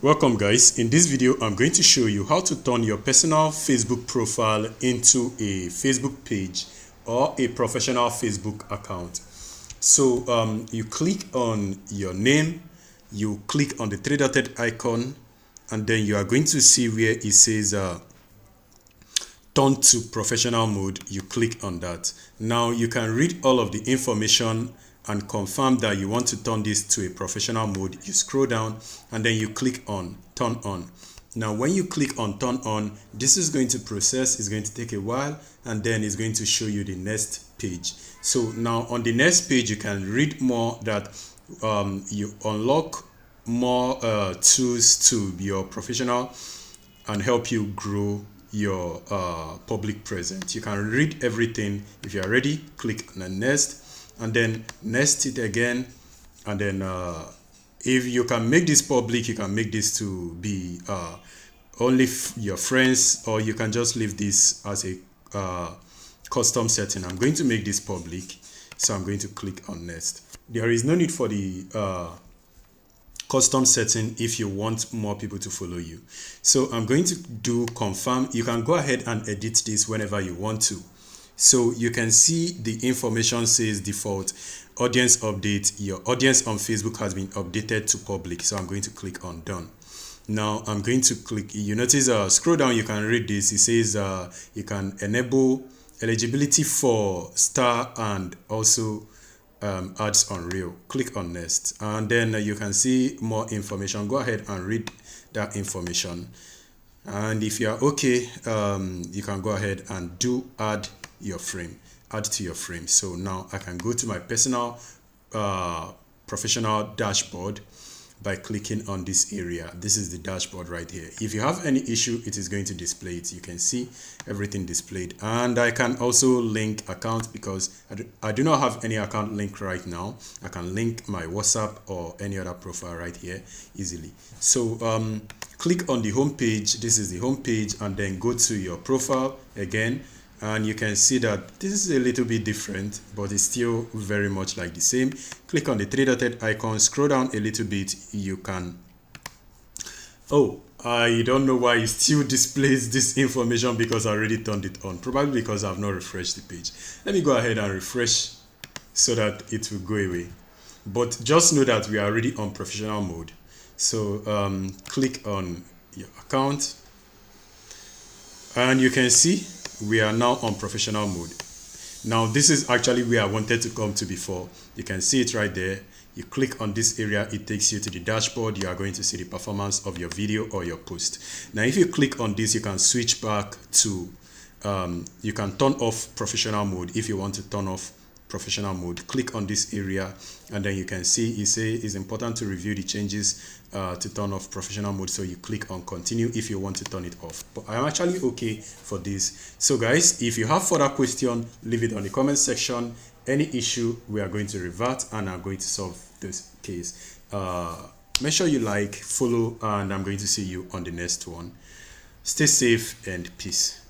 Welcome guys. In this video I'm going to show you how to turn your personal Facebook profile into a Facebook page or a professional Facebook account. So you click on your name, you click on the three-dotted icon, and then you are going to see where it says turn to professional mode. You click on that. Now you can read all of the information and confirm that you want to turn this to a professional mode. You scroll down and then you click on turn on. Now when you click on turn on, this is going to process. It's going to take a while, and then it's going to show you the next page. So now on the next page you can read more that you unlock more tools to your professional and help you grow your public presence. You can read everything. If you are ready, click on the next, and then next it again, and then if you can make this public, you can make this to be only your friends, or you can just leave this as a custom setting. I'm going to make this public, so I'm going to click on next. There is no need for the custom setting if you want more people to follow you. So I'm going to do confirm. You can go ahead and edit this whenever you want to. So you can see the information says default audience update. Your audience on Facebook has been updated to public. So I'm going to click on done. Now I'm going to click. You notice scroll down, you can read this. It says you can enable eligibility for star and also ads on reel. Click on next, and then you can see more information. Go ahead and read that information, and if you are okay, you can go ahead and do add to your frame. So now I can go to my personal professional dashboard by clicking on this area. This is the dashboard right here. If you have any issue, it is going to display it. You can see everything displayed, and I can also link accounts because I do not have any account link right now. I can link my WhatsApp or any other profile right here easily. So click on the home page. This is the home page, and then go to your profile again, and you can see that this is a little bit different, but it's still very much like the same. Click on the three-dotted icon, scroll down a little bit. You can, I don't know why it still displays this information because I already turned it on, probably because I've not refreshed the page. Let me go ahead and refresh so that it will go away. But just know that we are already on professional mode. So click on your account, and you can see we are now on professional mode. Now this is actually where I wanted to come to before. You can see it right there. You click on this area, it takes you to the dashboard. You are going to see the performance of your video or your post. Now if you click on this, you can switch back to you can turn off professional mode. If you want to turn off professional mode, click on this area, and then you can see it say it's important to review the changes to turn off professional mode. So you click on continue if you want to turn it off, but I'm actually okay for this. So guys, if you have further question, leave it on the comment section. Any issue, we are going to revert and I'm going to solve this case. Make sure you like, follow, and I'm going to see you on the next one. Stay safe and peace.